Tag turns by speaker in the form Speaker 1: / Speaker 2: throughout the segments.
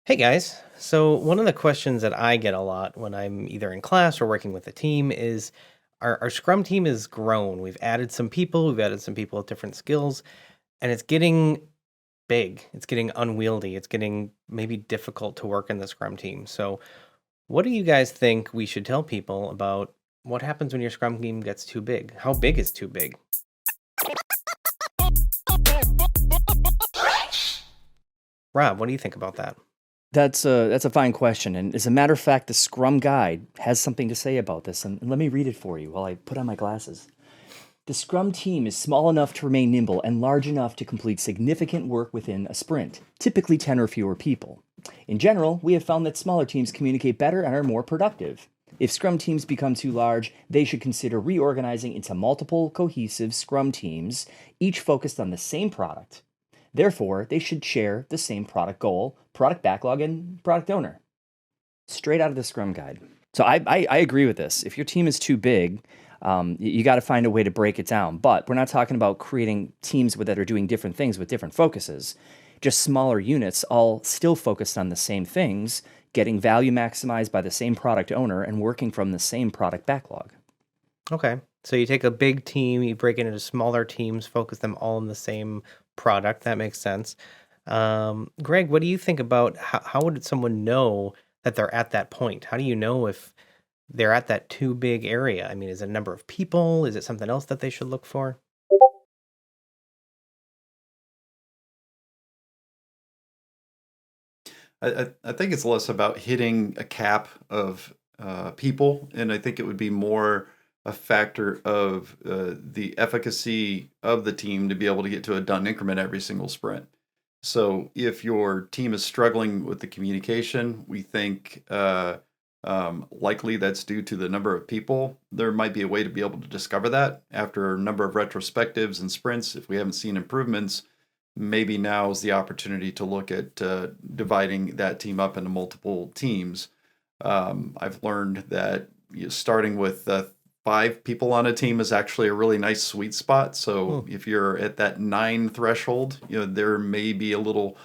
Speaker 1: Hey guys. So, one of the questions that I get a lot when I'm either in class or working with a team is our Scrum team is grown. We've added some people with different skills, and it's getting big. It's getting unwieldy. It's getting maybe difficult to work in the Scrum team. So, what do you guys think we should tell people about what happens when your Scrum team gets too big? How big is too big? Rob, what do you think about that?
Speaker 2: That's a fine question, and as a matter of fact, the Scrum Guide has something to say about this, and let me read it for you while I put on my glasses. The Scrum team is small enough to remain nimble and large enough to complete significant work within a sprint, typically 10 or fewer people. In general, we have found that smaller teams communicate better and are more productive. If Scrum teams become too large, they should consider reorganizing into multiple cohesive Scrum teams, each focused on the same product. Therefore, they should share the same product goal, product backlog, and product owner. Straight out of the Scrum Guide. So I agree with this. If your team is too big, you got to find a way to break it down. But we're not talking about creating teams that are doing different things with different focuses. Just smaller units, all still focused on the same things, getting value maximized by the same product owner, and working from the same product backlog.
Speaker 1: Okay. So you take a big team, you break it into smaller teams, focus them all in the same product. That makes sense. Greg, what do you think about how would someone know that they're at that point? How do you know if they're at that too big area? I mean, is it a number of people? Is it something else that they should look for?
Speaker 3: I think it's less about hitting a cap of people, and I think it would be more a factor of the efficacy of the team to be able to get to a done increment every single sprint. So if your team is struggling with the communication, we think likely that's due to the number of people. There might be a way to be able to discover that after a number of retrospectives and sprints. If we haven't seen improvements, maybe now is the opportunity to look at dividing that team up into multiple teams. I've learned that starting with 5 people on a team is actually a really nice sweet spot. So
Speaker 1: Hmm.
Speaker 3: if you're at that 9 threshold, there may be a little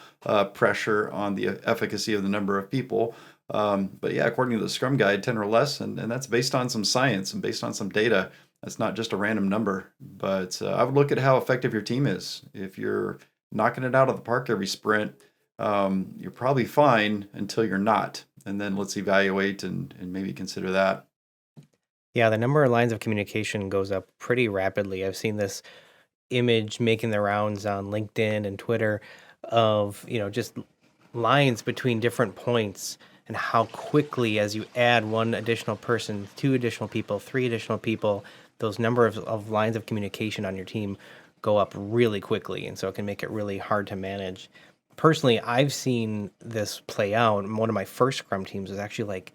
Speaker 3: pressure on the efficacy of the number of people. But yeah, according to the Scrum Guide, 10 or less, and that's based on some science and based on some data. That's not just a random number. But I would look at how effective your team is. If you're knocking it out of the park every sprint, you're probably fine until you're not. And then let's evaluate and maybe consider that.
Speaker 1: Yeah, the number of lines of communication goes up pretty rapidly. I've seen this image making the rounds on LinkedIn and Twitter of, just lines between different points and how quickly as you add one additional person, two additional people, three additional people, those number of lines of communication on your team go up really quickly. And so it can make it really hard to manage. Personally, I've seen this play out. One of my first Scrum teams was actually like,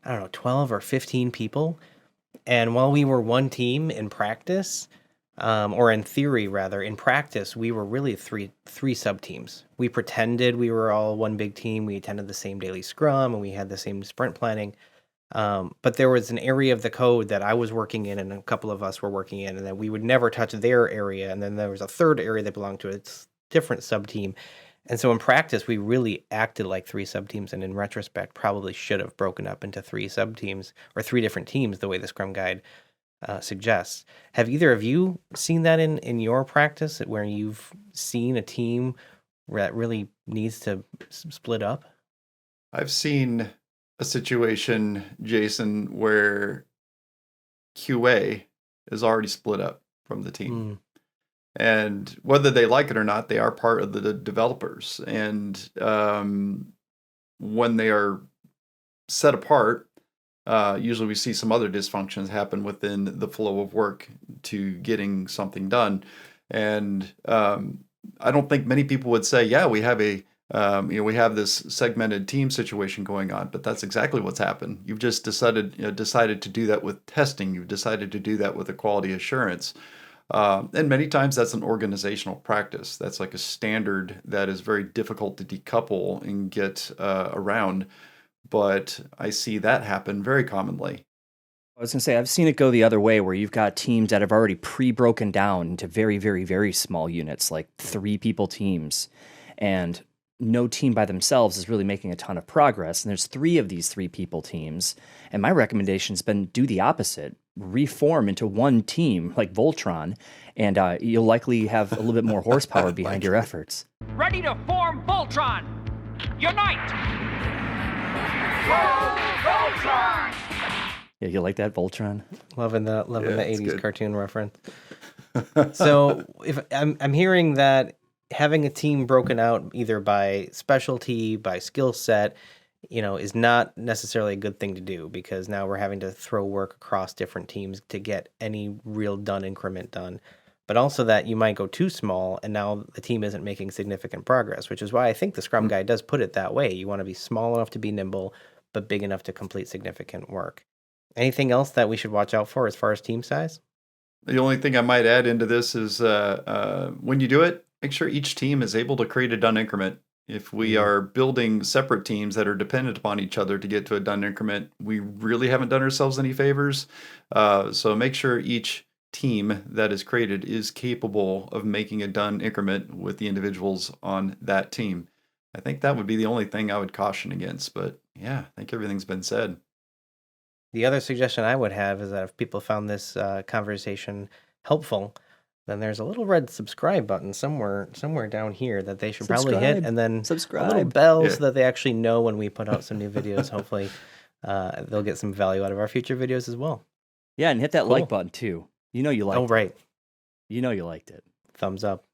Speaker 1: I don't know, 12 or 15 people. And while we were one team in practice, or in theory rather, in practice, we were really three sub teams. We pretended we were all one big team. We attended the same daily scrum and we had the same sprint planning. But there was an area of the code that I was working in and a couple of us were working in, and then we would never touch their area. And then there was a third area that belonged to a different sub team. And so in practice, we really acted like three sub teams, and in retrospect, probably should have broken up into three sub teams or three different teams, the way the Scrum Guide suggests. Have either of you seen that in your practice, where you've seen a team that really needs to split up?
Speaker 3: I've seen a situation, Jason, where QA is already split up from the team.
Speaker 1: Hmm.
Speaker 3: And whether they like it or not, they are part of the developers. And when they are set apart, usually we see some other dysfunctions happen within the flow of work to getting something done. And I don't think many people would say, yeah, we have we have this segmented team situation going on, but that's exactly what's happened. You've just decided to do that with testing. You've decided to do that with a quality assurance. And many times that's an organizational practice. That's like a standard that is very difficult to decouple and get around. But I see that happen very commonly.
Speaker 2: I was going to say, I've seen it go the other way where you've got teams that have already pre-broken down into very, very, very small units, like 3 people teams. And no team by themselves is really making a ton of progress. And there's 3 of these 3-people teams. And my recommendation's been do the opposite. Reform into one team like Voltron, and you'll likely have a little bit more horsepower behind your efforts.
Speaker 4: Ready to form Voltron! Unite! Go, Voltron!
Speaker 2: Yeah, you like that, Voltron?
Speaker 1: Loving the
Speaker 3: it's
Speaker 1: 80s
Speaker 3: good.
Speaker 1: cartoon reference. So if I'm hearing that having a team broken out either by specialty, by skill set, is not necessarily a good thing to do, because now we're having to throw work across different teams to get any real done increment done. But also that you might go too small and now the team isn't making significant progress, which is why I think the Scrum Guide does put it that way. You want to be small enough to be nimble, but big enough to complete significant work. Anything else that we should watch out for as far as team size?
Speaker 3: The only thing I might add into this is when you do it, make sure each team is able to create a done increment. If we are building separate teams that are dependent upon each other to get to a done increment, we really haven't done ourselves any favors. So make sure each team that is created is capable of making a done increment with the individuals on that team. I think that would be the only thing I would caution against. But yeah, I think everything's been said.
Speaker 1: The other suggestion I would have is that if people found this conversation helpful, then there's a little red subscribe button somewhere down here that they should probably hit,
Speaker 2: Subscribe.
Speaker 1: and then a little
Speaker 2: Subscribe.
Speaker 1: bell
Speaker 3: Yeah.
Speaker 1: so that they actually know when we put out some new videos. Hopefully, they'll get some value out of our future videos as well.
Speaker 2: Yeah, and hit that
Speaker 1: Cool.
Speaker 2: like button too. You know you liked
Speaker 1: Oh,
Speaker 2: it.
Speaker 1: right.
Speaker 2: You know you liked it.
Speaker 1: Thumbs up.